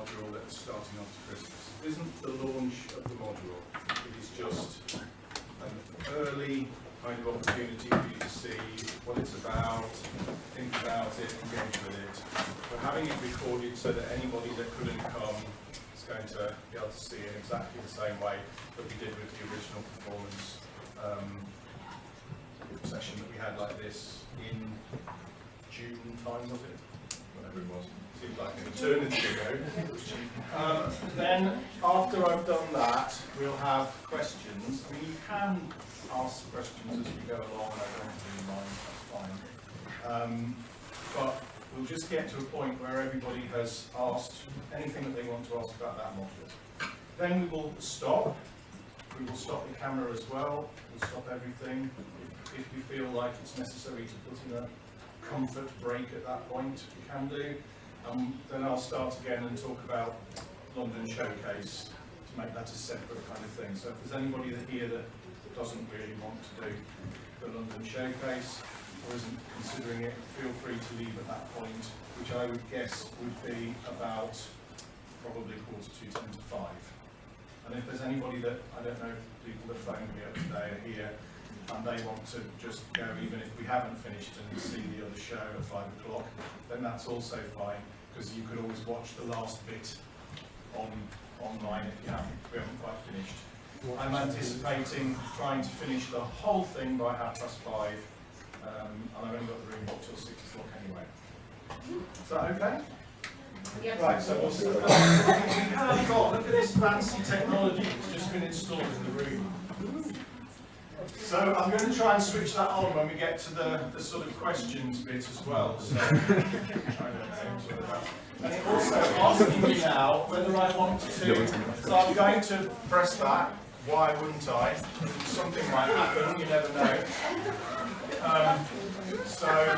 module that's starting after Christmas. It isn't the launch of the module, it is just an early kind of opportunity for you to see what it's about, think about it, engage with it. We're having it recorded so that anybody that couldn't come is going to be able to see it in exactly the same way that we did with the original performance session that we had like this in June time, was it? Whatever it was. Seems like an eternity ago. Then, after I've done that, we'll have questions. I mean, you can ask questions as we go along, and I don't really mind, that's fine. But we'll just get to a point where everybody has asked anything that they want to ask about that module. Then we will stop. We will stop the camera as well. We'll stop everything. If you feel like it's necessary to put in a comfort break at that point, we can do. Then I'll start again and talk about London Showcase to make that a separate kind of thing. So if there's anybody here that doesn't really want to do the London Showcase or isn't considering it, feel free to leave at that point, which I would guess would be about probably 10 to 5. And if there's anybody that, I don't know if people that phoned me up today are here and they want to just go, even if we haven't finished, and see the other show at 5 o'clock, then that's also fine, because you could always watch the last bit online if we haven't quite finished. I'm anticipating trying to finish the whole thing by 5:30, and I've only got the room booked till 6 o'clock anyway. Is that okay? Yes. Right, so we'll see. We have got, look at this fancy technology that's just been installed in the room. So I'm going to try and switch that on when we get to the sort of questions bit as well. So, and it also asking me now whether I want to. So I'm going to press that. Why wouldn't I? Something might happen. You never know. So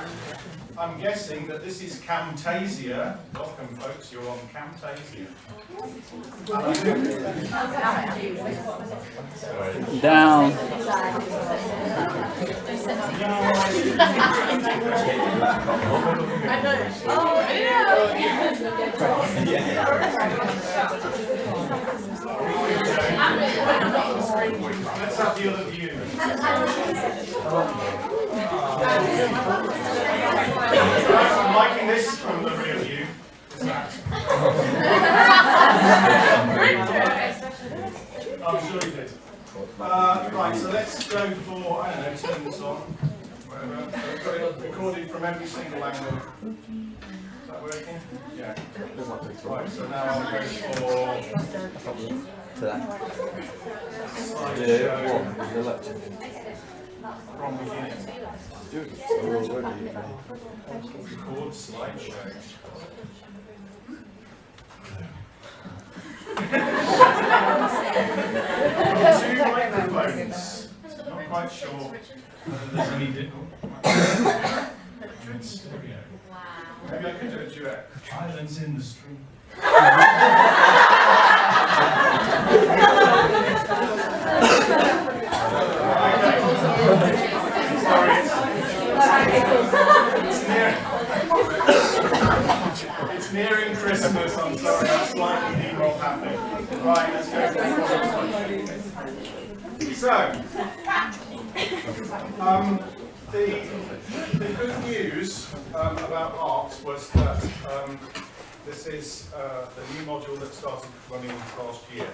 I'm guessing that this is Camtasia. Welcome, folks. You're on Camtasia. Down. Let's have the other view. I'm liking this from the rear view. I'm sure he did. Right, so let's go for, I don't know, turn this on. Whatever. We've got it recorded from every single angle. Is that working? Yeah. Right, so now I'll go for slideshow from beginning. Record slideshow. Two microphones. Not quite sure whether there's any stereo. Maybe I could do a duet. Islands in the stream. It's nearing Christmas, I'm sorry, I'm slightly not happy. Right, let's go. So, the good news about ART was that this is the new module that started running last year.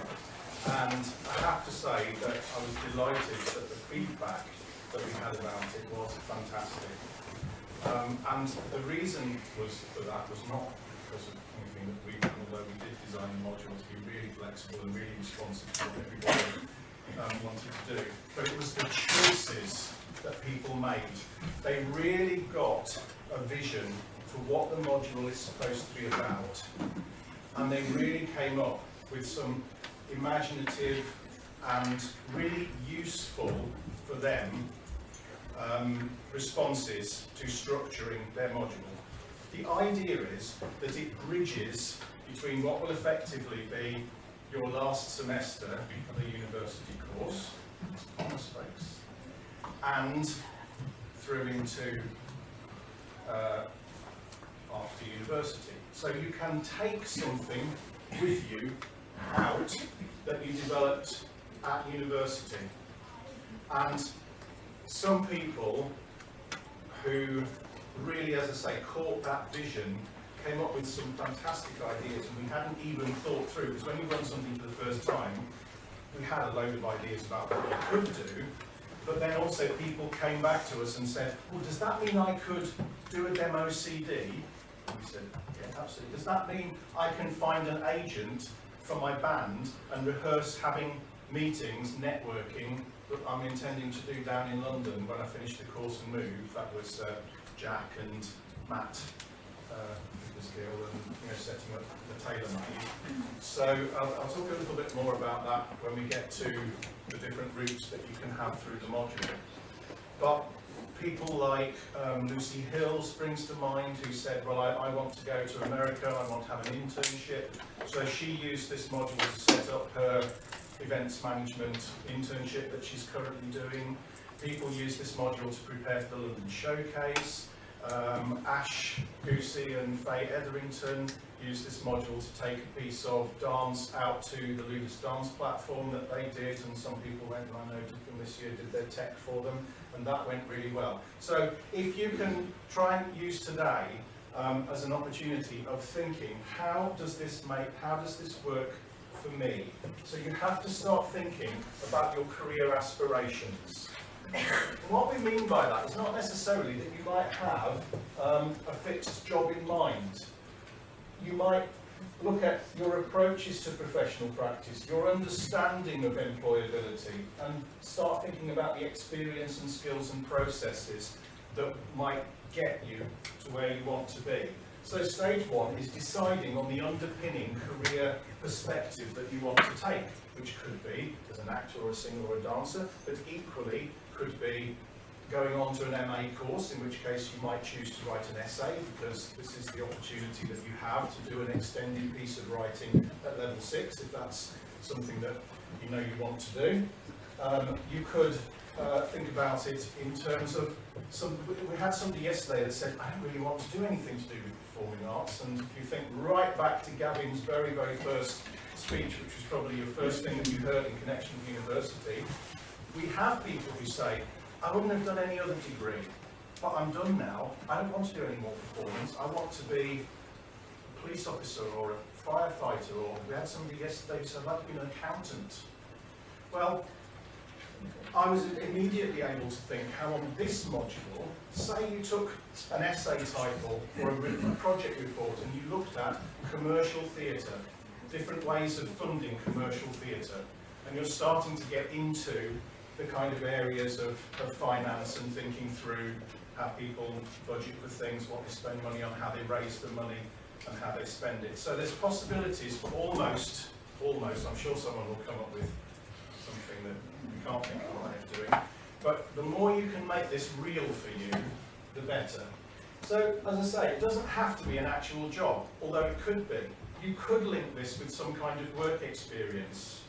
And I have to say that I was delighted that the feedback that we had about it was fantastic. And the reason for that was not because of anything that we, although we did design the module to be really flexible and really responsive to what everybody wanted to do, but it was the choices that people made. They really got a vision for what the module is supposed to be about, and they really came up with some imaginative and really useful for them responses to structuring their module. The idea is that it bridges between what will effectively be your last semester of a university course, honours folks, and through into after university. So you can take something with you out that you developed at university. And some people who really, as I say, caught that vision, came up with some fantastic ideas, and we hadn't even thought through, because when you run something for the first time, we had a load of ideas about what we could do, but then also people came back to us and said, well, does that mean I could do a demo CD? And we said, yeah, absolutely. Does that mean I can find an agent for my band and rehearse having meetings, networking, that I'm intending to do down in London when I finish the course and move? That was Jack and Matt, Gill, and setting up the tailor-made. So I'll talk a little bit more about that when we get to the different routes that you can have through the module. But people like Lucy Hill springs to mind, who said, well, I want to go to America, I want to have an internship. So she used this module to set up her events management internship that she's currently doing. People use this module to prepare for the London Showcase. Ash Goosey and Faye Etherington used this module to take a piece of dance out to the Ludus Dance platform that they did, and some people went, and I know from this year, did their tech for them, and that went really well. So if you can try and use today as an opportunity of thinking, how does this work for me? So you have to start thinking about your career aspirations. What we mean by that is not necessarily that you might have a fixed job in mind. You might look at your approaches to professional practice, your understanding of employability, and start thinking about the experience and skills and processes that might get you to where you want to be. So stage one is deciding on the underpinning career perspective that you want to take, which could be as an actor or a singer or a dancer, but equally could be going on to an MA course, in which case you might choose to write an essay, because this is the opportunity that you have to do an extended piece of writing at level 6, if that's something that you know you want to do. You could think about it in terms of, we had somebody yesterday that said, I don't really want to do anything to do with performing arts, and if you think right back to Gavin's very, very first speech, which was probably your first thing that you heard in connection with university, we have people who say, I wouldn't have done any other degree, but I'm done now. I don't want to do any more performance. I want to be a police officer or a firefighter, or we had somebody yesterday who said, I'd like to be an accountant. Well, I was immediately able to think how on this module, say you took an essay title or a project report and you looked at commercial theatre, different ways of funding commercial theatre, and you're starting to get into the kind of areas of finance and thinking through how people budget for things, what they spend money on, how they raise the money and how they spend it. So there's possibilities for almost, I'm sure someone will come up with something that we can't think of a way of doing, but the more you can make this real for you, the better. So as I say, it doesn't have to be an actual job, although it could be. You could link this with some kind of work experience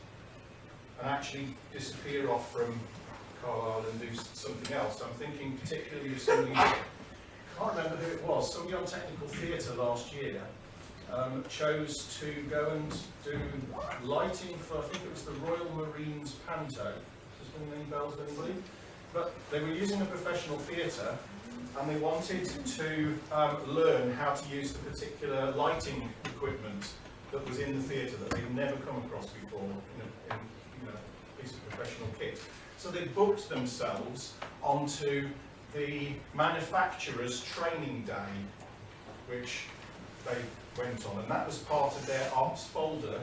and actually disappear off from Carlisle and do something else. I'm thinking particularly of somebody, I can't remember who it was, somebody on technical theatre last year chose to go and do lighting for, I think it was the Royal Marines Panto. Does it ring any bells with anybody? But they were using a professional theatre and they wanted to learn how to use the particular lighting equipment that was in the theatre that they'd never come across before in a piece of professional kit. So they booked themselves onto the manufacturer's training day, which they went on, and that was part of their arts folder,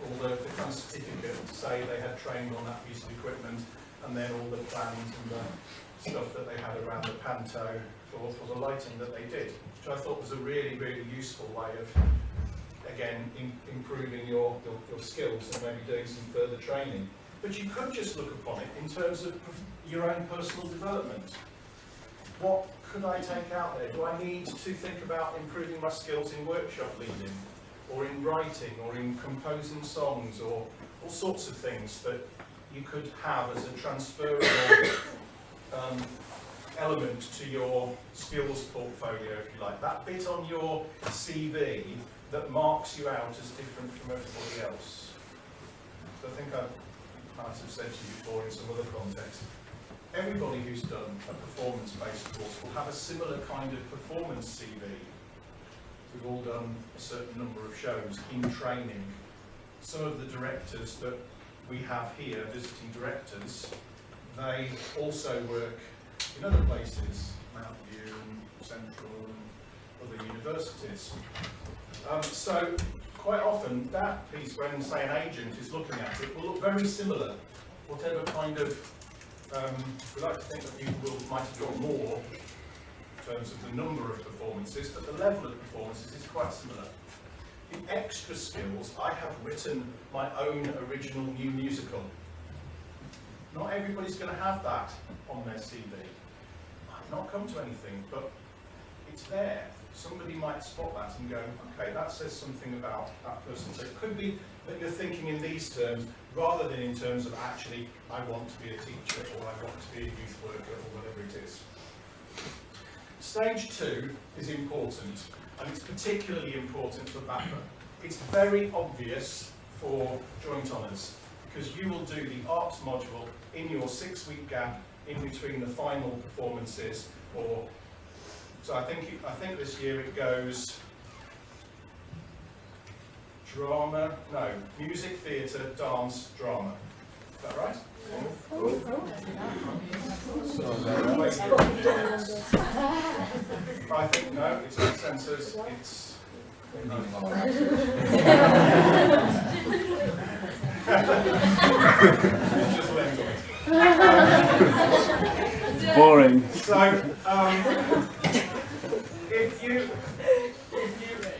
all the kind of certificate to say they had trained on that piece of equipment, and then all the plans and the stuff that they had around the panto for the lighting that they did, which I thought was a really, really useful way of, again, improving your skills and maybe doing some further training. But you could just look upon it in terms of your own personal development. What could I take out there? Do I need to think about improving my skills in workshop leading, or in writing, or in composing songs, or all sorts of things that you could have as a transferable element to your skills portfolio, if you like. That bit on your CV that marks you out as different from everybody else. So I think I might have said to you before in some other context, everybody who's done a performance-based course will have a similar kind of performance CV. We've all done a certain number of shows in training. Some of the directors that we have here, visiting directors, they also work in other places, Mount View and Central and other universities. So quite often that piece, when say an agent is looking at it, will look very similar. Whatever kind of, we like to think that people might have got more in terms of the number of performances, but the level of performances is quite similar. The extra skills, I have written my own original new musical. Not everybody's going to have that on their CV. Might not come to anything, but it's there. Somebody might spot that and go, okay, that says something about that person. So it could be that you're thinking in these terms, rather than in terms of actually, I want to be a teacher, or I want to be a youth worker, or whatever it is. Stage 2 is important, and it's particularly important for BAPA. It's very obvious for joint honours, because you will do the arts module in your 6-week gap in between the final performances, or so I think this year it goes drama, no, music, theatre, dance, drama. Is that right? I think no, it's not censors, it's just boring. So,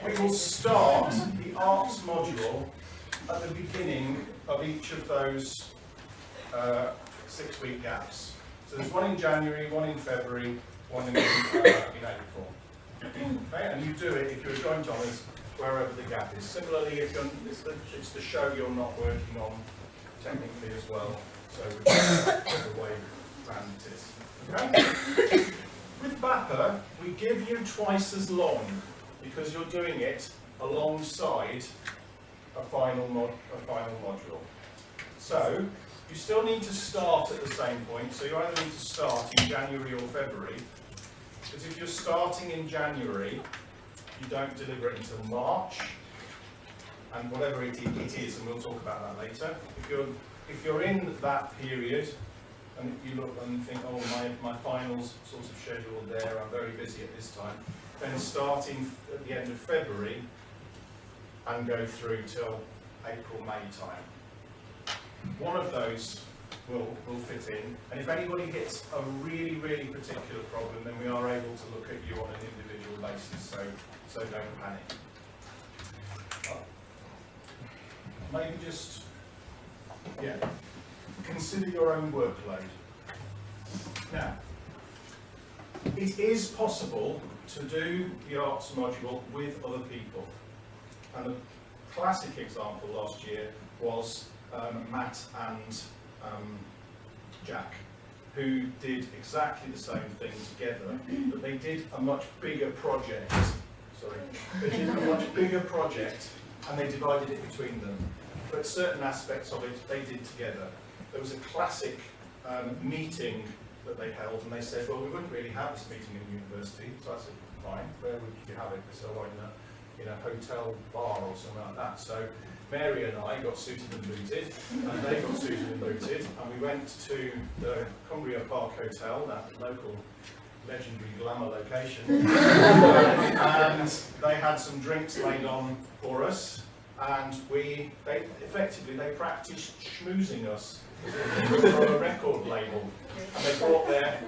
we will start the arts module at the beginning of each of those 6-week gaps. So there's one in January, one in February, one in April. Okay? And you do it if you're a joint honours wherever the gap is. Similarly, if it's the show you're not working on technically as well, so whichever way round it is. Okay? With BAPA, we give you twice as long because you're doing it alongside a final module. So you still need to start at the same point. So you either need to start in January or February. Because if you're starting in January, you don't deliver it until March, and whatever it is, and we'll talk about that later. If you're in that period, and you look and think, oh, my finals sort of scheduled there, I'm very busy at this time, then starting at the end of February and go through till April, May time. One of those will fit in, and if anybody hits a really, really particular problem, then we are able to look at you on an individual basis, so don't panic. Maybe just, consider your own workload. Now, it is possible to do the arts module with other people, and a classic example last year was Matt and Jack, who did exactly the same thing together, but they did a much bigger project. They did a much bigger project, and they divided it between them. But certain aspects of it they did together. There was a classic meeting that they held, and they said, well, we wouldn't really have this meeting in university. So I said, fine, where would you have it? They said, oh, in a hotel bar or something like that. So Mary and I got suited and booted, and they got suited and booted, and we went to the Cumbria Park Hotel, that local legendary glamour location, and they had some drinks laid on for us, and they practiced schmoozing us from a record label, and they brought their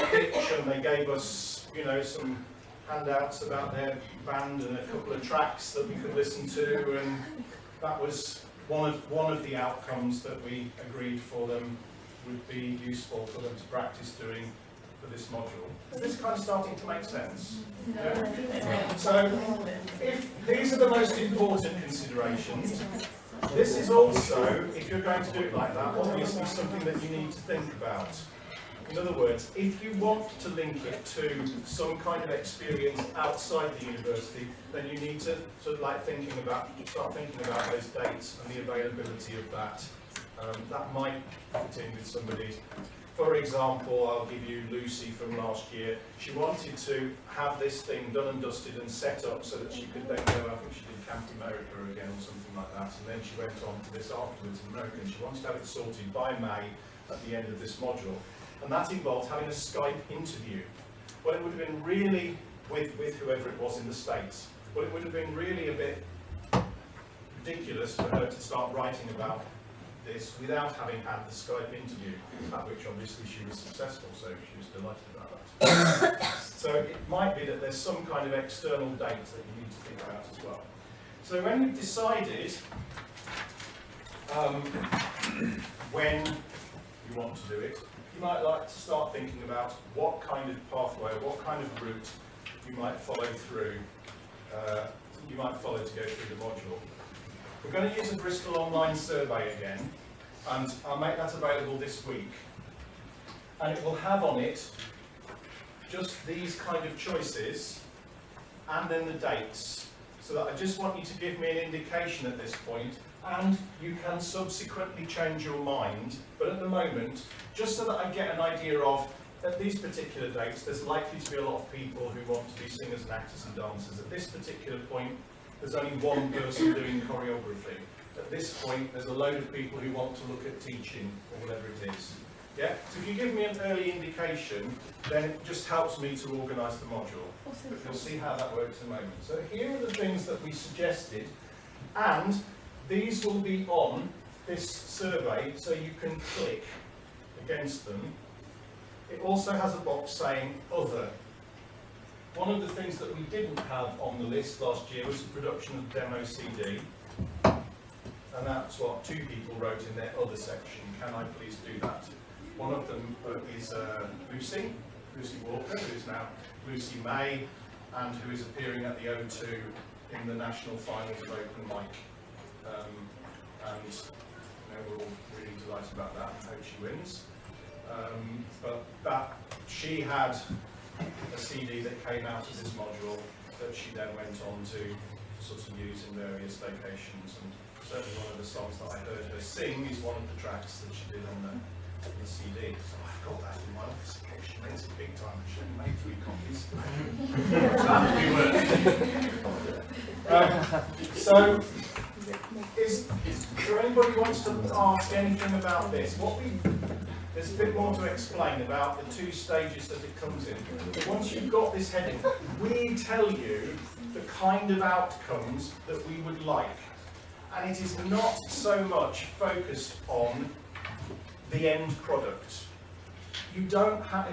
pitch, and they gave us, some handouts about their band and a couple of tracks that we could listen to, and that was one of the outcomes that we agreed for them would be useful for them to practice doing for this module. Is this kind of starting to make sense? No. Yeah? So, if these are the most important considerations, this is also, if you're going to do it like that, obviously something that you need to think about. In other words, if you want to link it to some kind of experience outside the university, then you need to sort of like start thinking about those dates and the availability of that. That might fit in with somebody's. For example, I'll give you Lucy from last year. She wanted to have this thing done and dusted and set up so that she could then go, I think she did Camp America again or something like that, and then she went on to this afterwards in America, and she wanted to have it sorted by May at the end of this module. And that involved having a Skype interview. Well, it would have been really, with whoever it was in the States, well, it would have been really a bit ridiculous for her to start writing about this without having had the Skype interview, at which obviously she was successful, so she was delighted about that. So it might be that there's some kind of external date that you need to think about as well. So when you've decided when you want to do it, you might like to start thinking about what kind of pathway, what kind of route you might follow through, to go through the module. We're going to use a Bristol Online survey again, and I'll make that available this week. And it will have on it just these kind of choices, and then the dates. So that I just want you to give me an indication at this point, and you can subsequently change your mind. But at the moment, just so that I get an idea of, at these particular dates, there's likely to be a lot of people who want to be singers and actors and dancers. At this particular point, there's only one person doing choreography. At this point, there's a load of people who want to look at teaching, or whatever it is. Yeah? So if you give me an early indication, then it just helps me to organise the module. But you'll see how that works in a moment. So here are the things that we suggested, and these will be on this survey, so you can click against them. It also has a box saying Other. One of the things that we didn't have on the list last year was the production of demo CD, and that's what 2 people wrote in their Other section. Can I please do that? One of them is Lucy Walker, who is now Lucy May, and who is appearing at the O2 in the national finals of Open Mic. And we're all really delighted about that, and hope she wins. But she had a CD that came out of this module that she then went on to sort of use in various locations, and certainly one of the songs that I heard her sing is one of the tracks that she did on the CD. So I've got that in my office in case she makes it big time. I shouldn't make 3 copies. That would be worth. So, is there anybody who wants to ask anything about this? There's a bit more to explain about the 2 stages that it comes in. But once you've got this heading, we tell you the kind of outcomes that we would like. And it is not so much focused on the end product. You don't have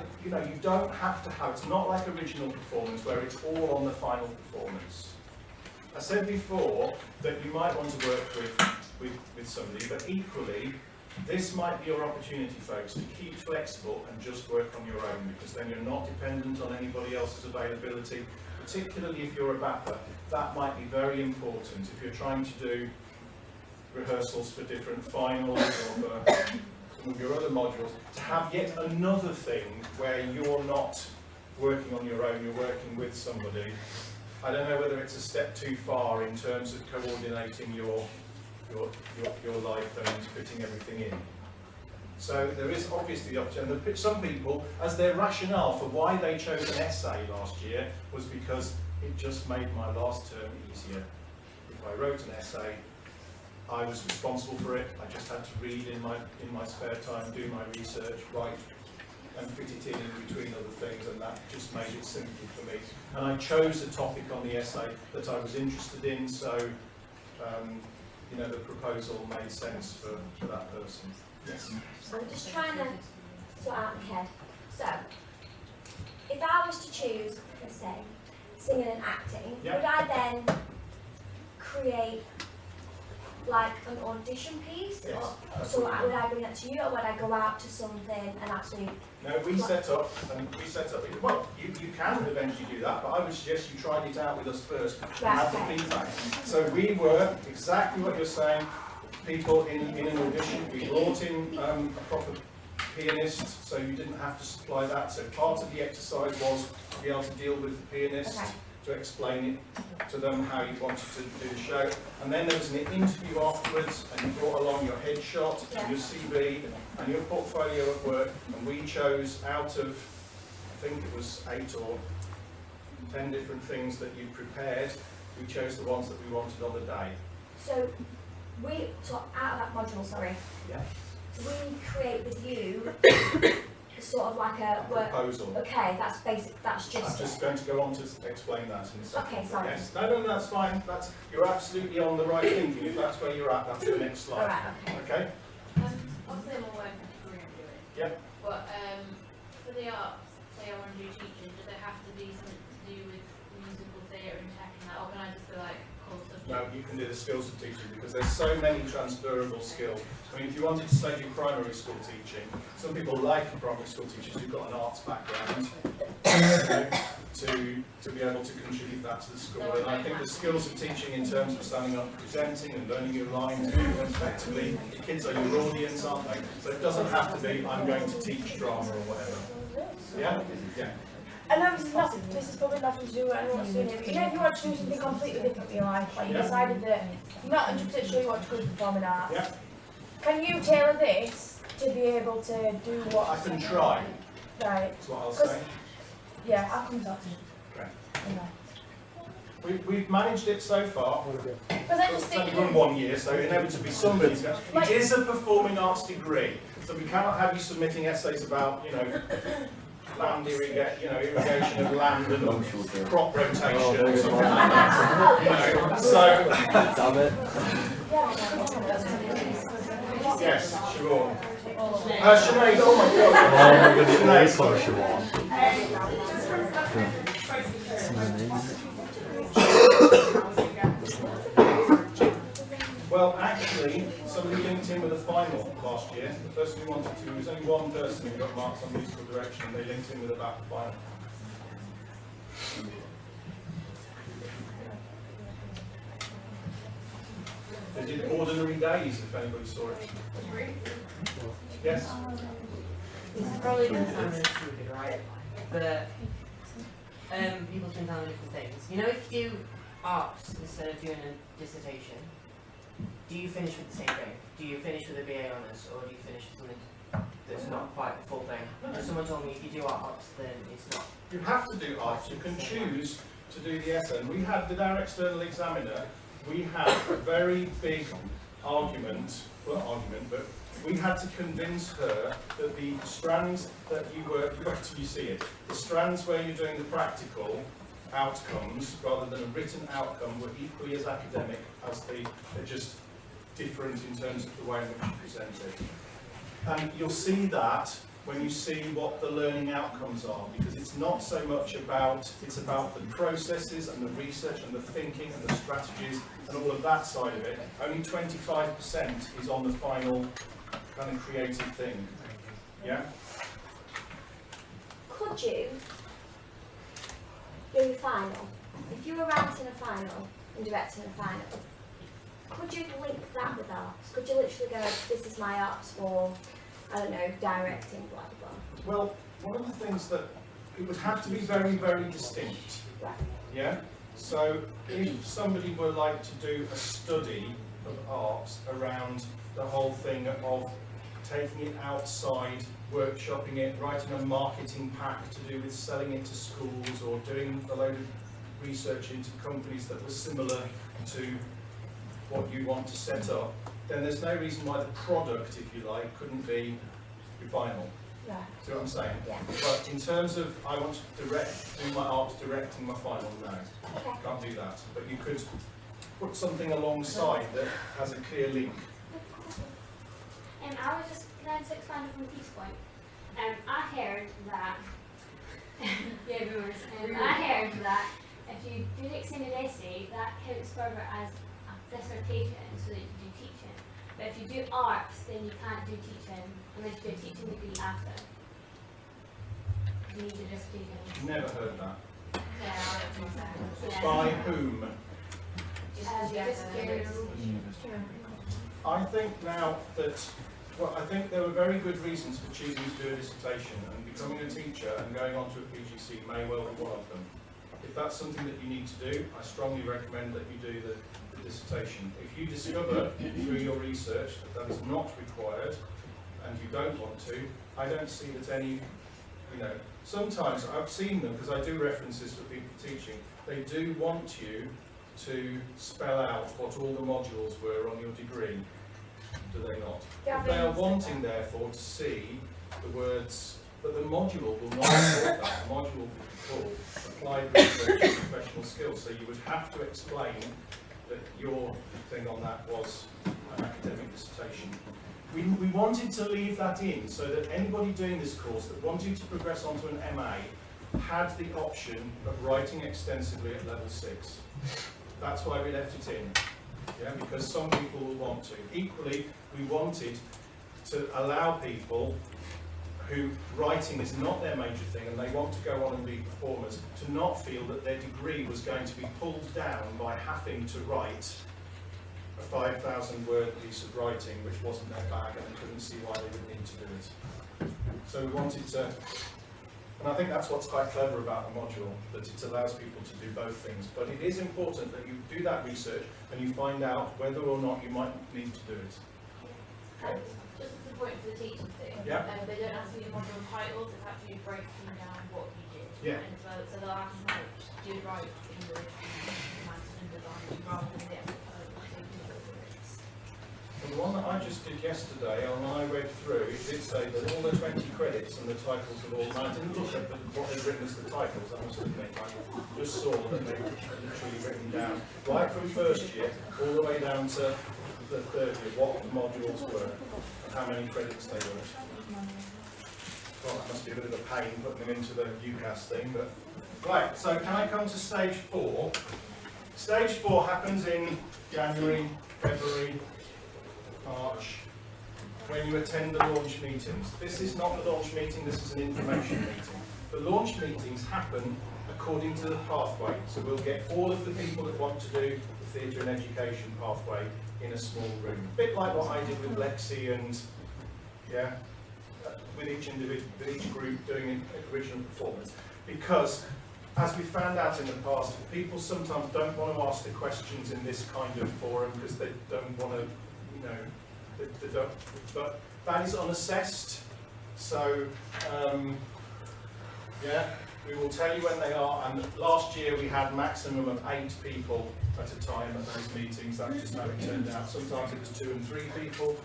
to have, it's not like original performance where it's all on the final performance. I said before that you might want to work with somebody, but equally, this might be your opportunity, folks, to keep flexible and just work on your own, because then you're not dependent on anybody else's availability, particularly if you're a BAPA. That might be very important if you're trying to do rehearsals for different finals or for some of your other modules, to have yet another thing where you're not working on your own, you're working with somebody. I don't know whether it's a step too far in terms of coordinating your life and fitting everything in. So there is obviously the opportunity. Some people, as their rationale for why they chose an essay last year, was because it just made my last term easier. If I wrote an essay, I was responsible for it. I just had to read in my spare time, do my research, write, and fit it in between other things, and that just made it simple for me. And I chose a topic on the essay that I was interested in, so the proposal made sense for that person. Yes? I'm just trying to sort out my head. So, if I was to choose, let's say, singing and acting, would I then create like an audition piece? Yes, Or, so would I bring that to you, or would I go out to something and actually... No, we set up, well, you can eventually do that, but I would suggest you tried it out with us first and have the feedback. So we were, exactly what you're saying, people in an audition, we brought in a proper pianist, so you didn't have to supply that. So part of the exercise was to be able to deal with the pianist, Okay. to explain it to them how you wanted to do the show. And then there was an interview afterwards, and you brought along your headshot and your CV and your portfolio of work, and we chose out of, I think it was 8 or 10 different things that you prepared, we chose the ones that we wanted on the day. So out of that module, sorry, Yeah. we create with you sort of like a work. Proposal. Okay, that's basic. That's I'm just just it. going to go on to explain that in a second. Okay, sorry. Yes. No, that's fine. You're absolutely on the right thinking. If that's where you're at, that's the next slide. All right. Okay. Okay? Obviously I'm all working career and do it. Yep. But for the arts, say I want to do teaching, does it have to be something to do with musical theatre and tech and that, or can I just be like core subject? No, you can do the skills of teaching because there's so many transferable skills. I mean, if you wanted to say do primary school teaching, some people like primary school teachers who've got an arts background to be able to contribute that to the school. And I think the skills of teaching in terms of standing up and presenting and learning your lines effectively, the kids are your audience, aren't they? So it doesn't have to be, I'm going to teach drama or whatever. Yeah? Yeah. I know this is probably nothing to do with anyone's doing it, but you know if you want to do something completely different in your life, like you Yeah. decided that you're not 100% sure you want to go to performing arts, Yeah. can you tailor this to be able to do what? I can try, Right, that's what I'll say. yeah, I'll come talk to you. Okay. Anyway. We've managed it so far. Because I just It's only think, run 1 year, so inevitably somebody's going to. It is a performing arts degree, so we cannot have you submitting essays about, land irrigation of land and crop rotation or something like that. So, yes, Siobhan. Sinead, oh my God. Sinead. Well, actually, somebody linked in with a final last year. The person who wanted to, there was only one person who got marks on musical direction, and they linked in with a back final. They did Ordinary Days, if anybody saw it. Yes? This is probably going to sound really stupid, right? But people can tell me different things. You know, if you do arts instead of doing a dissertation, do you finish with the same thing? Do you finish with a BA honours, or do you finish with something that's not quite the full thing? Just someone told me if you do arts, then it's not. You have to do arts. You can choose to do the essay. And we had, with our external examiner, we had a very big argument, well, not argument, but we had to convince her that the strands that you were, wait till you see it, the strands where you're doing the practical outcomes rather than a written outcome were equally as academic as they're just different in terms of the way in which you present it. And you'll see that when you see what the learning outcomes are, because it's not so much about, it's about the processes and the research and the thinking and the strategies and all of that side of it. Only 25% is on the final kind of creative thing. Yeah? Could you do a final? If you were writing a final and directing a final, could you link that with arts? Could you literally go, this is my arts for, I don't know, directing, blah, blah, blah? Well, one of the things that it would have to be very, very distinct. Right. Yeah? So if somebody were like to do a study of arts around the whole thing of taking it outside, workshopping it, writing a marketing pack to do with selling it to schools, or doing a load of research into companies that were similar to what you want to set up, then there's no reason why the product, if you like, couldn't be your final. Right. See what I'm saying? Yeah. But in terms of, I want to do my arts directing my final, no. Okay. Can't do that. But you could put something alongside that has a clear link. I was just going to expand from Pete's point. I heard that, yeah, rumours. I heard that if you do the extended essay, that counts further as a dissertation, so that you do teaching. But if you do arts, then you can't do teaching unless you do a teaching degree after. You need a dissertation. Never heard that. Yeah, I don't think so. Yeah. By whom? Just Just curious. I think now that Well, I think there were very good reasons for choosing to do a dissertation, and becoming a teacher and going on to a PGC may well be one of them. If that's something that you need to do, I strongly recommend that you do the dissertation. If you discover through your research that is not required and you don't want to, I don't see that any, sometimes I've seen them, because I do references for people teaching, they do want you to spell out what all the modules were on your degree, do they not? If they are wanting, therefore, to see the words, but the module will not support that. The module will be called Applied Research and Professional Skills, so you would have to explain that your thing on that was an academic dissertation. We wanted to leave that in so that anybody doing this course that wanted to progress onto an MA had the option of writing extensively at level 6. That's why we left it in, because some people will want to. Equally, we wanted to allow people who writing is not their major thing and they want to go on and be performers to not feel that their degree was going to be pulled down by having to write a 5,000 word piece of writing which wasn't their bag, and they couldn't see why they would need to do it. So we wanted to, and I think that's what's quite clever about the module, that it allows people to do both things. But it is important that you do that research and you find out whether or not you might need to do it. Okay. Just as a point for the teaching thing, Yeah. they don't ask you the module titles, it's actually breaking down what you did. Yeah. And so they'll ask you, do you write English, maths and design, rather than the actual code. And the one that I just did yesterday, and when I read through, it did say that all the 20 credits and the titles of all, and I didn't look at what they'd written as the titles, I must admit, I just saw that they were literally written down, right from first year, all the way down to the third year, what the modules were, and how many credits they were. Well, that must be a bit of a pain putting them into the UCAS thing, but... Right, so can I come to stage 4? Stage 4 happens in January, February, March, when you attend the launch meetings. This is not the launch meeting, this is an information meeting. The launch meetings happen according to the pathway, so we'll get all of the people that want to do the theatre and education pathway in a small room. A bit like what I did with Lexi and, with each group doing an original performance. Because, as we found out in the past, people sometimes don't want to ask the questions in this kind of forum because they don't want to, they don't, but that is unassessed. So, we will tell you when they are. And last year we had maximum of 8 people at a time at those meetings. That's just how it turned out. Sometimes it was 2 and 3 people.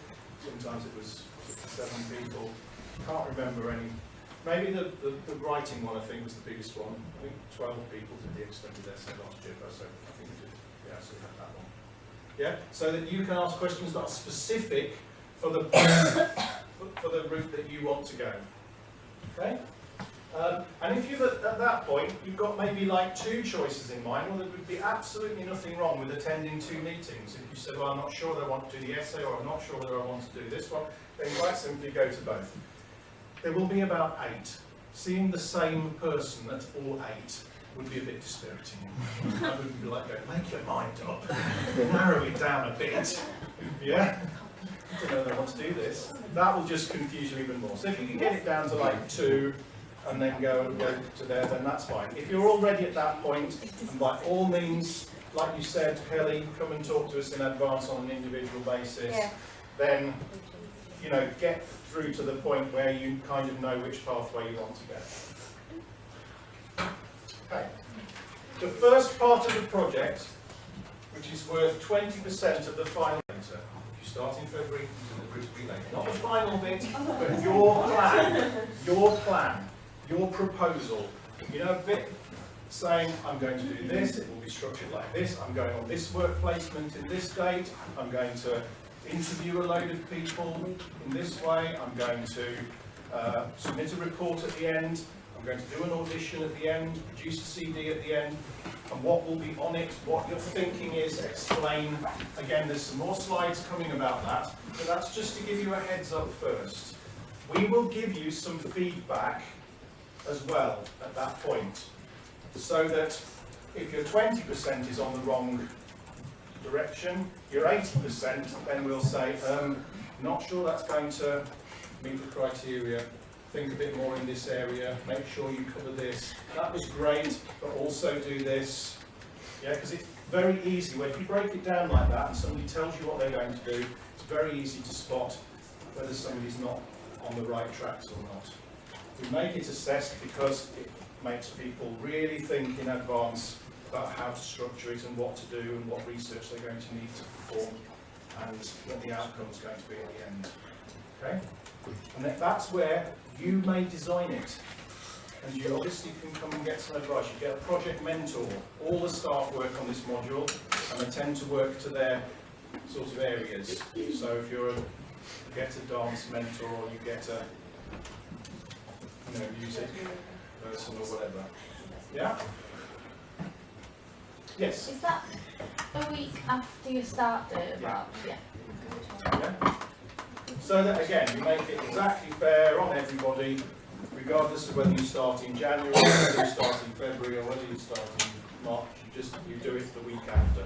Sometimes it was 7 people. Can't remember any. Maybe the writing one, I think, was the biggest one. I think 12 people did the extended essay last year, so I think we did. Yeah, so we had that one. Yeah, so that you can ask questions that are specific for the for the route that you want to go. Okay. And if you're at that point, you've got maybe like 2 choices in mind. Well, there would be absolutely nothing wrong with attending 2 meetings. If you said, well, I'm not sure that I want to do the essay, or I'm not sure whether I want to do this one, then quite simply go to both. There will be about 8. Seeing the same person at all 8 would be a bit dispiriting. I would be like, make your mind up, narrow it down a bit. Yeah? I don't know if I want to do this. That will just confuse you even more. So if you can get it down to like 2, and then go to there, then that's fine. If you're already at that point, and by all means, like you said, Kelly, come and talk to us in advance on an individual basis, then, get through to the point where you kind of know which pathway you want to go. Okay. The first part of the project, which is worth 20% of the final data. If you start in February, not the final bit, but your plan, your proposal. A bit saying, I'm going to do this, it will be structured like this, I'm going on this work placement in this date, I'm going to interview a load of people in this way, I'm going to submit a report at the end, I'm going to do an audition at the end, produce a CD at the end, and what will be on it, what your thinking is, explain. Again, there's some more slides coming about that, but that's just to give you a heads up first. We will give you some feedback as well at that point, so that if your 20% is on the wrong direction. You're 80%, then we'll say, not sure that's going to meet the criteria. Think a bit more in this area. Make sure you cover this. That was great, but also do this. Yeah, because it's very easy. If you break it down like that and somebody tells you what they're going to do, it's very easy to spot whether somebody's not on the right tracks or not. We make it assessed because it makes people really think in advance about how to structure it and what to do and what research they're going to need to perform and what the outcome is going to be at the end. Okay? And that's where you may design it. And you obviously can come and get some advice. You get a project mentor. All the staff work on this module and they tend to work to their sort of areas. So if you get a dance mentor or you get a music person or whatever. Yeah? Yes? Is that a week after you start the Yeah. Yeah. Yeah? So that again, you make it exactly fair on everybody, regardless of whether you start in January, whether you start in February, or whether you start in March. You do it the week after.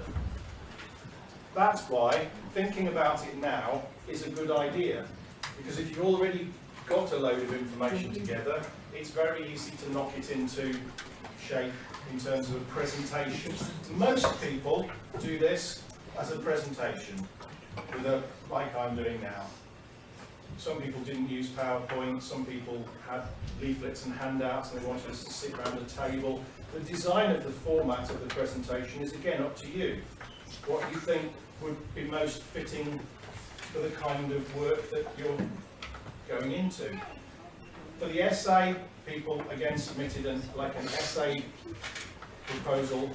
That's why thinking about it now is a good idea, because if you've already got a load of information together, it's very easy to knock it into shape in terms of a presentation. Most people do this as a presentation, like I'm doing now. Some people didn't use PowerPoint, some people had leaflets and handouts and they wanted us to sit around a table. The design of the format of the presentation is again up to you. What you think would be most fitting for the kind of work that you're going into. For the essay, people again submitted an essay proposal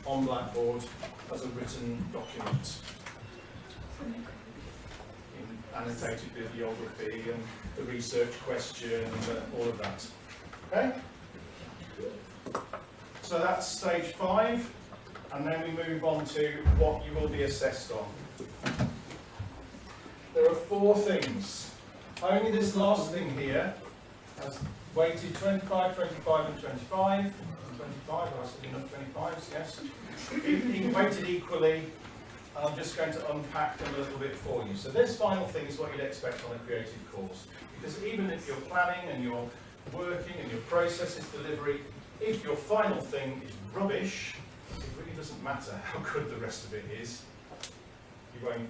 on Blackboard as a written document. Annotated bibliography and the research question and all of that. Okay? So that's stage 5, and then we move on to what you will be assessed on. There are 4 things. Only this last thing here has weighted 25, 25 and 25. 25, I was thinking of 25s, yes. Weighted equally. I'm just going to unpack them a little bit for you. So this final thing is what you'd expect on a creative course. Because even if you're planning and you're working and your process is delivery, if your final thing is rubbish, it really doesn't matter how good the rest of it is. You won't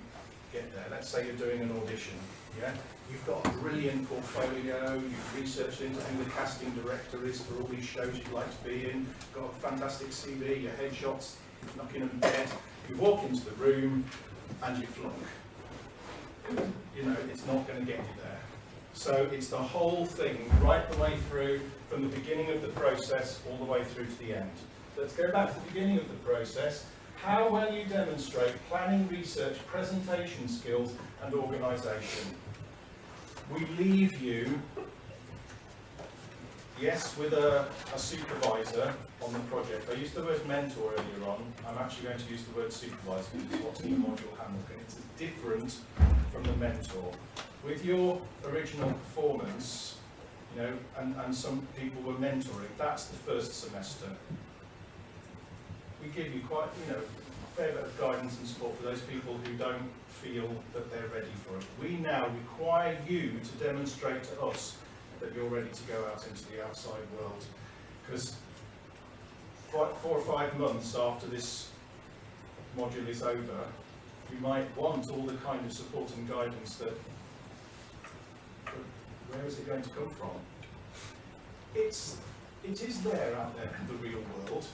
get there. Let's say you're doing an audition. Yeah? You've got a brilliant portfolio, you've researched into who the casting director is for all these shows you'd like to be in, got a fantastic CV, your headshots knocking them dead. You walk into the room and you flunk. It's not going to get you there. So it's the whole thing, right the way through, from the beginning of the process all the way through to the end. Let's go back to the beginning of the process. How well you demonstrate planning, research, presentation skills and organisation. We leave you, yes, with a supervisor on the project. I used the word mentor earlier on. I'm actually going to use the word supervisor because it's what's in the module handbook and it's different from the mentor. With your original performance, and some people were mentoring, that's the first semester. We give you quite, a fair bit of guidance and support for those people who don't feel that they're ready for it. We now require you to demonstrate to us that you're ready to go out into the outside world. Because 4 or 5 months after this module is over, you might want all the kind of support and guidance that, but where is it going to come from? It is there out there in the real world,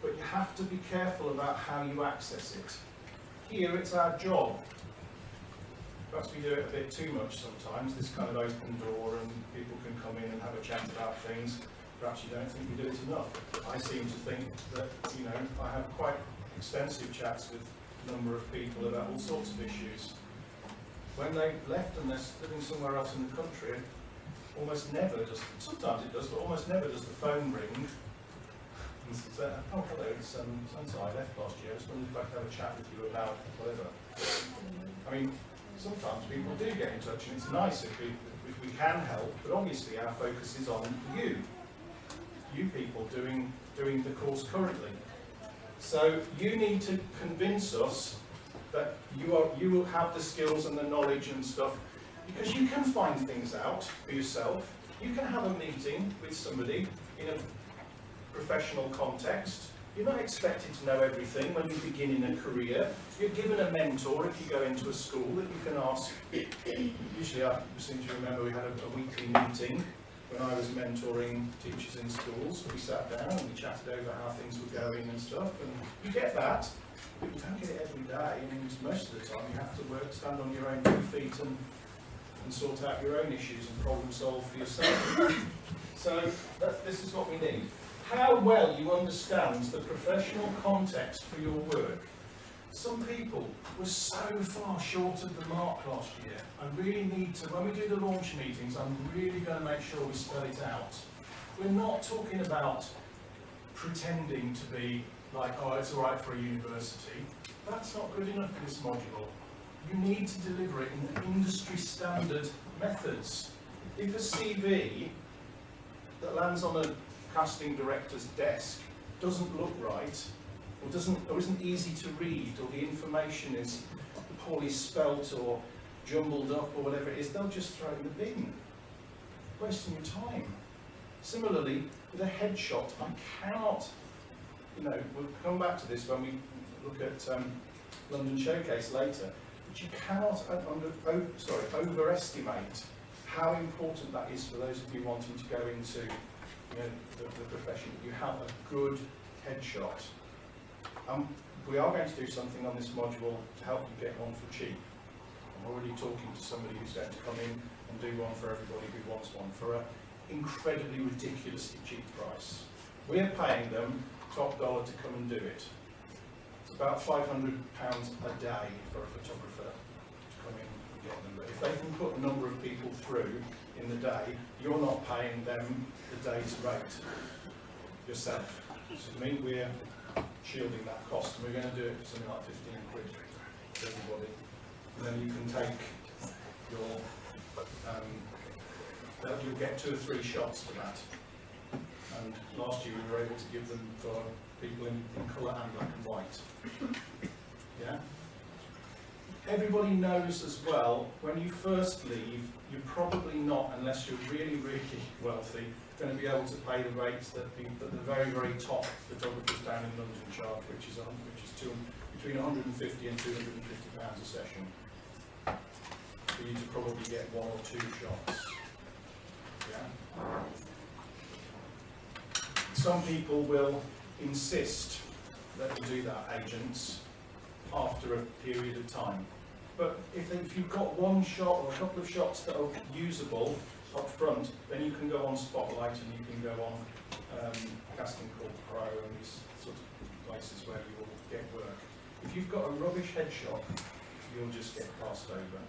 but you have to be careful about how you access it. Here it's our job. Perhaps we do it a bit too much sometimes, this kind of open door and people can come in and have a chat about things. Perhaps you don't think we do it enough. I seem to think that, I have quite extensive chats with a number of people about all sorts of issues. When they've left and they're living somewhere else in the country, almost never does, sometimes it does, but almost never does the phone ring. And say, oh hello, it's so I left last year, I just wondered if I could have a chat with you about whatever. I mean, sometimes people do get in touch and it's nice if we can help, but obviously our focus is on you people doing the course currently. So you need to convince us that you will have the skills and the knowledge and stuff, because you can find things out for yourself. You can have a meeting with somebody in a professional context. You're not expected to know everything when you begin in a career. You're given a mentor if you go into a school that you can ask. Usually I seem to remember we had a weekly meeting when I was mentoring teachers in schools. We sat down and we chatted over how things were going and stuff, and you get that, but you don't get it every day, and most of the time you have to stand on your own 2 feet and sort out your own issues and problem solve for yourself. So this is what we need. How well you understand the professional context for your work. Some people were so far short of the mark last year. I really need to, when we do the launch meetings, I'm really going to make sure we spell it out. We're not talking about pretending to be like, oh, it's all right for a university. That's not good enough for this module. You need to deliver it in industry standard methods. If a CV that lands on a casting director's desk doesn't look right, or isn't easy to read, or the information is poorly spelt or jumbled up or whatever it is, they'll just throw it in the bin, wasting your time. Similarly, with a headshot, I cannot, we'll come back to this when we look at London Showcase later, but you cannot overestimate how important that is for those of you wanting to go into the profession. You have a good headshot. We are going to do something on this module to help you get one for cheap. I'm already talking to somebody who's going to come in and do one for everybody who wants one for an incredibly ridiculously cheap price. We're paying them top dollar to come and do it. It's about £500 a day for a photographer to come in and get them. But if they can put a number of people through in the day, you're not paying them the day's rate yourself. So I mean, we're shielding that cost, and we're going to do it for something like 15 quid for everybody. And then you can take your, you'll get 2 or 3 shots for that. And last year we were able to give them for people in colour and black and white. Yeah? Everybody knows as well, when you first leave, you're probably not, unless you're really, really wealthy, going to be able to pay the rates that the very, very top photographers down in London charge, which is between 150 and 250 pounds a session, for you to probably get 1 or 2 shots. Yeah. Some people will insist that you do that, agents, after a period of time. But if you've got 1 shot or a couple of shots that are usable up front, then you can go on Spotlight and you can go on Casting Call Pro and these sort of places where you will get work. If you've got a rubbish headshot, you'll just get passed over.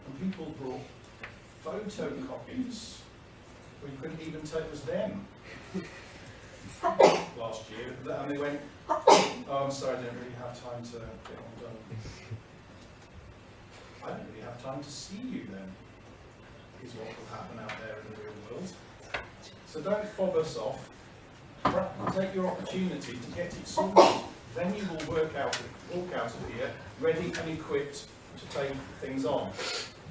And people brought photocopies, where you couldn't even tell it was them. Last year, and they went, oh, I'm sorry, I don't really have time to get one done. I don't really have time to see you then, is what will happen out there in the real world. So don't fob us off. Take your opportunity to get it sorted. Then you will walk out of here ready and equipped to take things on.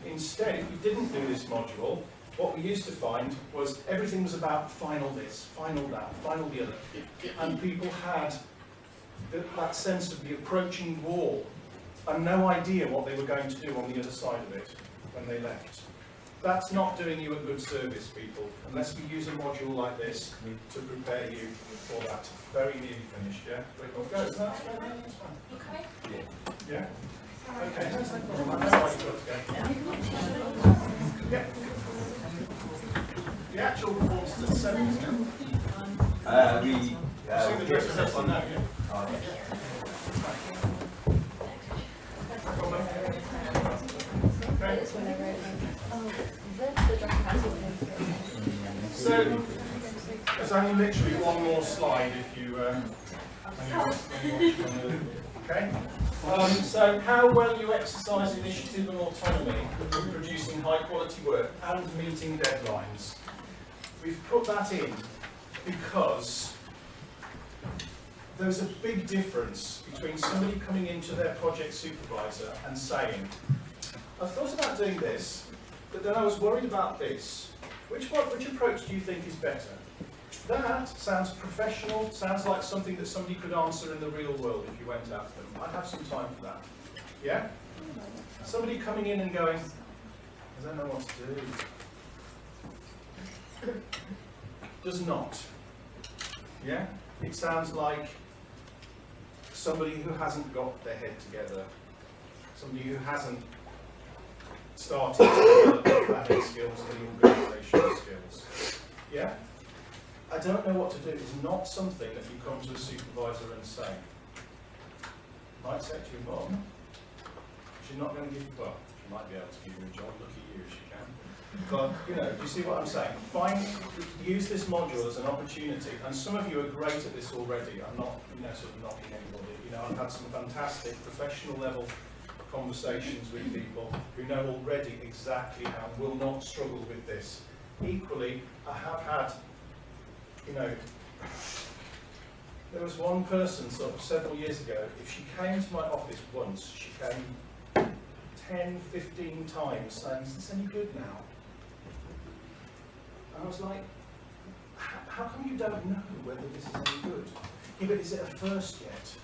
Instead, if you didn't do this module, what we used to find was everything was about final this, final that, final the other. And people had that sense of the approaching wall and no idea what they were going to do on the other side of it when they left. That's not doing you a good service, people, unless we use a module like this to prepare you for that. Very nearly finished, yeah? Go. That's fine. Okay. Yeah? Okay, that's no problem. I know why you've got to go. Yeah. The actual performance is at 7, isn't it? See the dress is on now, yeah? Okay. So, there's only literally one more slide if you okay? So, how well you exercise initiative and autonomy in producing high quality work and meeting deadlines. We've put that in because there's a big difference between somebody coming into their project supervisor and saying, I've thought about doing this, but then I was worried about this. Which approach do you think is better? That sounds professional, sounds like something that somebody could answer in the real world if you went out to them. I'd have some time for that. Yeah? Somebody coming in and going, I don't know what to do. Does not. Yeah? It sounds like somebody who hasn't got their head together. Somebody who hasn't started to develop planning skills and the organisational skills. Yeah? I don't know what to do is not something that you come to a supervisor and say. Might say to your mum, she's not going to give you, well, she might be able to give you a job, look at you if she can. But, you know, do you see what I'm saying? Use this module as an opportunity, and some of you are great at this already. I'm not, sort of knocking anybody. I've had some fantastic professional level conversations with people who know already exactly how and will not struggle with this. Equally, I have had, there was one person sort of several years ago, if she came to my office once, she came 10, 15 times saying, is this any good now? And I was like, how come you don't know whether this is any good? Yeah, but is it a first yet?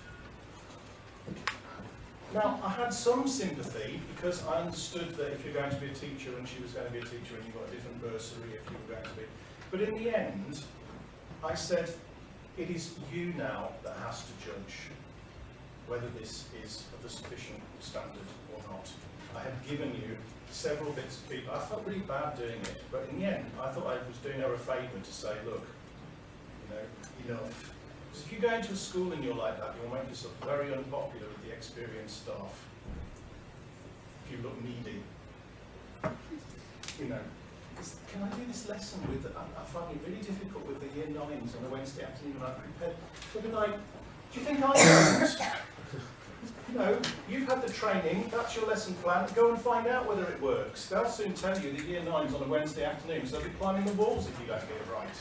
Now, I had some sympathy because I understood that if you're going to be a teacher and she was going to be a teacher and you got a different bursary if you were going to be. But in the end, I said, it is you now that has to judge whether this is of a sufficient standard or not. I had given you several bits of feedback. I felt really bad doing it, but in the end, I thought I was doing her a favour to say, look, enough. Because if you go into a school and you're like that, you'll make yourself very unpopular with the experienced staff. If you look needy. Can I do this lesson with, I find it really difficult with the year 9s on a Wednesday afternoon when I'm prepared. They'll be like, do you think I don't? You've had the training, that's your lesson plan, go and find out whether it works. They'll soon tell you the year 9s on a Wednesday afternoon, so they'll be climbing the walls if you don't get it right.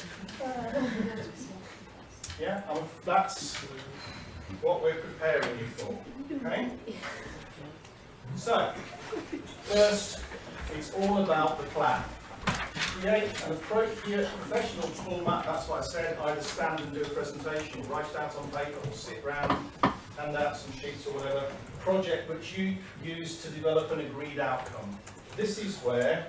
Yeah, that's what we're preparing you for, okay? So, first, it's all about the plan. Create an appropriate professional format, that's what I said, either stand and do a presentation, or write it out on paper, or sit round, hand out some sheets or whatever. Project which you use to develop an agreed outcome. This is where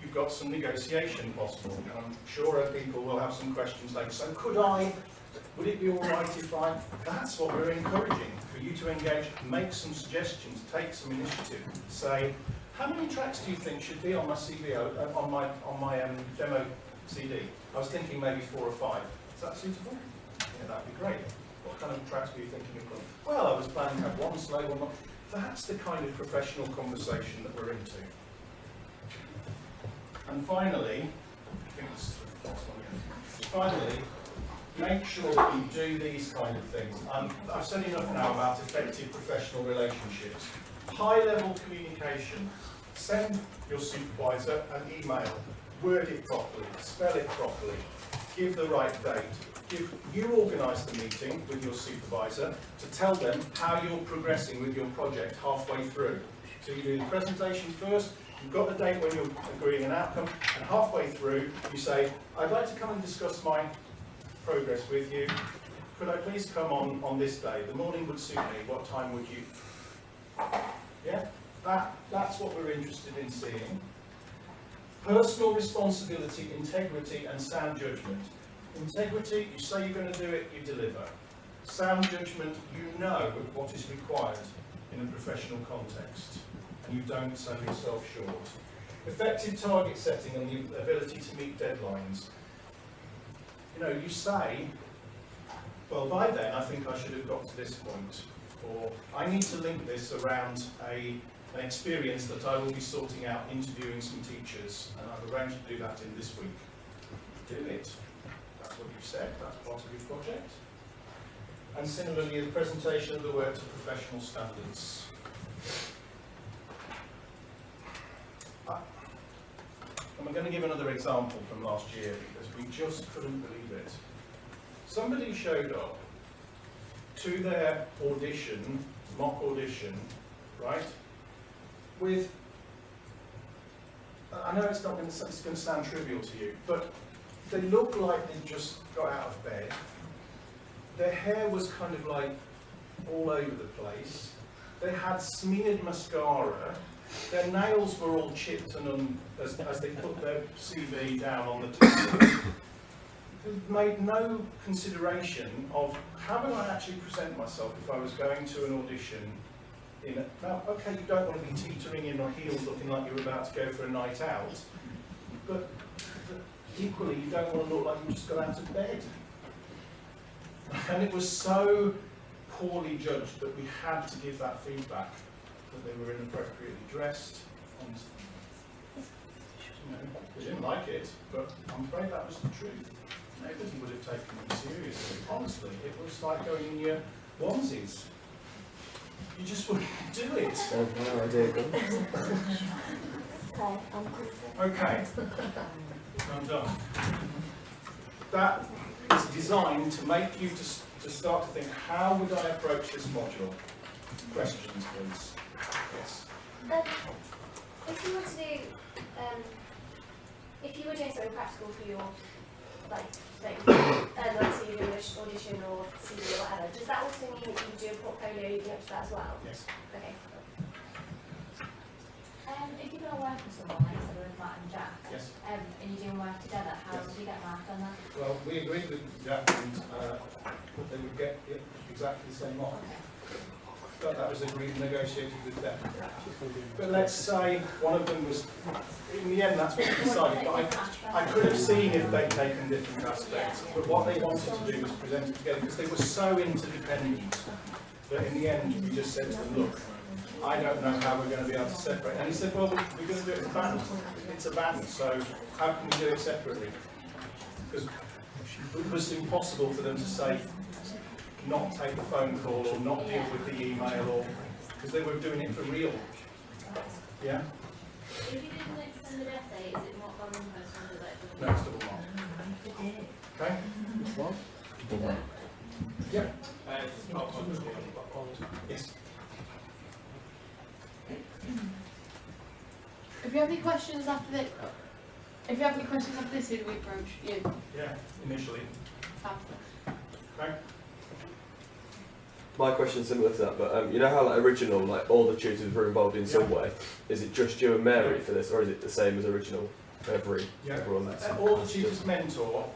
you've got some negotiation possible, and I'm sure people will have some questions later. So would it be all right if that's what we're encouraging, for you to engage, make some suggestions, take some initiative, say, how many tracks do you think should be on my CVO, on my demo CD? I was thinking maybe 4 or 5. Is that suitable? Yeah, that'd be great. What kind of tracks were you thinking of putting? Well, I was planning to have one slow, one not. That's the kind of professional conversation that we're into. And finally, I think this is the last one. Finally, make sure that you do these kind of things. I've said enough now about effective professional relationships. High-level communication. Send your supervisor an email. Word it properly. Spell it properly. Give the right date. You organise the meeting with your supervisor to tell them how you're progressing with your project halfway through. So you do the presentation first, you've got the date when you're agreeing an outcome, and halfway through you say, I'd like to come and discuss my progress with you. Could I please come on this day? The morning would suit me. What time would you? Yeah? That's what we're interested in seeing. Personal responsibility, integrity and sound judgment. Integrity, you say you're going to do it, you deliver. Sound judgment, you know what is required in a professional context, and you don't sell yourself short. Effective target setting and the ability to meet deadlines. You say, well, by then I think I should have got to this point, or I need to link this around an experience that I will be sorting out interviewing some teachers, and I've arranged to do that in this week. Do it. That's what you've said, that's part of your project. And similarly, the presentation of the work to professional standards. I'm going to give another example from last year because we just couldn't believe it. Somebody showed up to their audition, mock audition, right, with, I know it's going to sound trivial to you, but they look like they just got out of bed. Their hair was kind of like all over the place. They had smeared mascara. Their nails were all chipped and as they put their CV down on the table. They made no consideration of how would I actually present myself if I was going to an audition. Now, okay, you don't want to be teetering in on heels looking like you're about to go for a night out, but equally you don't want to look like you just got out of bed. And it was so poorly judged that we had to give that feedback, that they were inappropriately dressed. And, they didn't like it, but I'm afraid that was the truth. Nobody would have taken it seriously. Honestly, it was like going in your onesies. You just wouldn't do it. No idea. Okay, I'm done. That is designed to make you to start to think, how would I approach this module? Questions, please. Yes. If you were to do, if you were doing something practical for your, like let's say you're doing an audition or CV or whatever, does that also mean that you do a portfolio leading up to that as well? Yes. Okay. If you're going to work with someone, like you said with Matt and Jack, Yes. and you're doing work together, how Yes. do you get marked on that? Well, we agreed with Jack and they would get exactly the same mark. But that was agreed and negotiated with them. But let's say one of them was, in the end that's what we decided, but I could have seen if they'd taken different aspects, but what they wanted to do was present it together because they were so interdependent that in the end we just said to them, look, I don't know how we're going to be able to separate. And he said, well, we're going to do it as a band. It's a band, so how can we do it separately? Because it was impossible for them to say, not take the phone call or not deal with the email, or because they were doing it for real. Yeah? If you did an extended essay, is it more common post or is it No, it's double mark. Okay? What? Yeah. Yes. If you have any questions after this, who do we approach? You. Yeah, initially. After. Okay? My question's similar to that, but you know how like original, like all the tutors were involved in some way. Is it just you and Mary for this, or is it the same as original? Everyone. All the tutors mentor.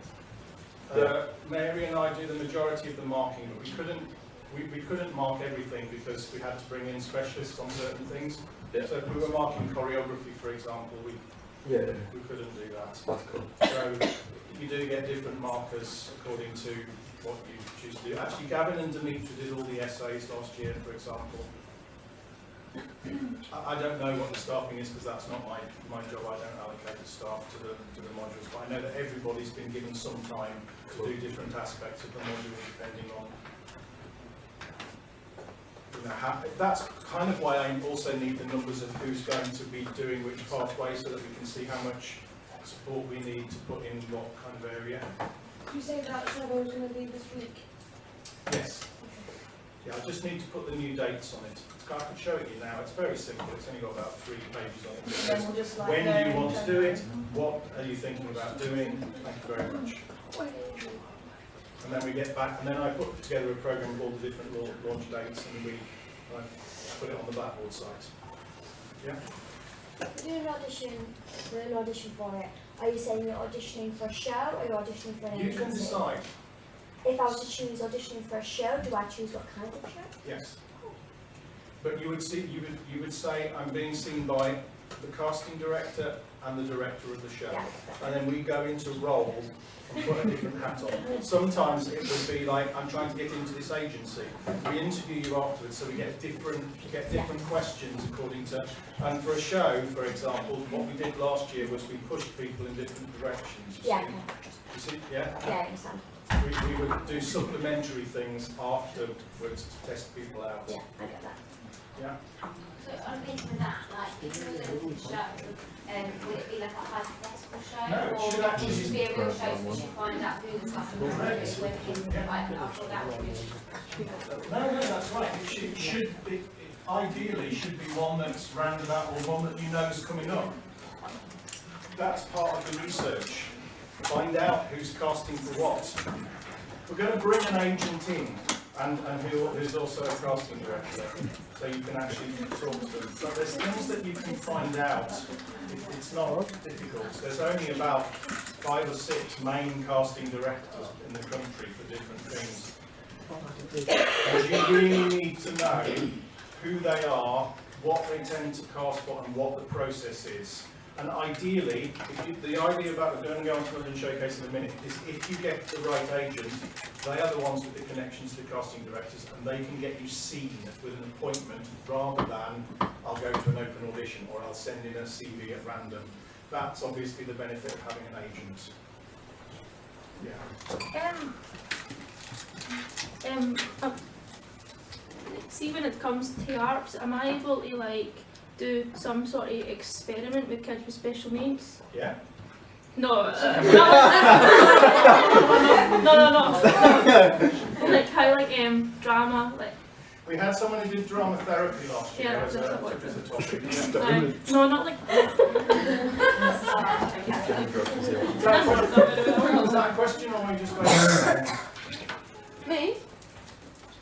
Mary and I do the majority of the marking, but we couldn't mark everything because we had to bring in specialists on certain things. Yeah. So if we were marking choreography, for example, we couldn't do that. That's cool. So you do get different markers according to what you choose to do. Actually, Gavin and Dimitri did all the essays last year, for example. I don't know what the staffing is because that's not my job. I don't allocate the staff to the modules, but I know that everybody's been given some time to do different aspects of the module depending on. That's kind of why I also need the numbers of who's going to be doing which pathway so that we can see how much support we need to put in what kind of area. Did you say that survey was going to be this week? Yes. Yeah, I just need to put the new dates on it. I could show it you now. It's very simple. It's only got about 3 pages on it. It Then we'll just like when do you want to do it? What are you thinking about doing? Thank you very much. And then we get back, and then I put together a program with all the different launch dates, and we put it on the Blackboard site. Yeah? Do an audition for it. Are you saying you're auditioning for a show or you're auditioning for an You agency? can decide. If I was to choose auditioning for a show, do I choose what kind of show? Yes. But you would say I'm being seen by the casting director and the director of the show. Yeah. And then we go into role and put a different hat on. Sometimes it would be like, I'm trying to get into this agency. We interview you afterwards, so we get different questions according to, and for a show, for example, what we did last year was we pushed people in different directions. Yeah. You see? Yeah? Yeah, I understand. We would do supplementary things afterwards to test people out. Yeah, I get that. Yeah. So on a meeting with that, like, if you were going to show, would it be like a hypothetical show? No, it or should actually would it be a real show so we should find out who the customer is, whether it's like, I thought that would be. No, that's right. It should be, ideally, should be one that's roundabout or one that you know is coming up. That's part of the research. Find out who's casting for what. We're going to bring an agent in, and who's also a casting director, so you can actually talk to them. But there's things that you can find out. It's not difficult. There's only about 5 or 6 main casting directors in the country for different things. And you really need to know who they are, what they tend to cast for, and what the process is. And ideally, the idea about the go on to London Showcase in a minute is if you get the right agent, they are the ones with the connections to the casting directors, and they can get you seen with an appointment rather than I'll go to an open audition or I'll send in a CV at random. That's obviously the benefit of having an agent. Yeah. See, when it comes to ARPS, am I able to like do some sort of experiment with kids with special needs? Yeah. No. No. Like how drama, like. We had someone who did drama therapy last year Yeah, as a topic. Yeah. No, not like. Is that a question or are we just waiting? Me?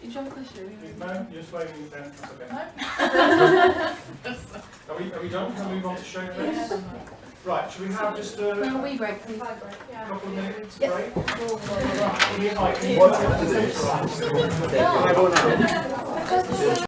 You have a question? No, you're just waving your pen. That's okay. Are we done? Can we move on to showcase? Right, should we have just a No, we break. couple of minutes break? Right, can you- What's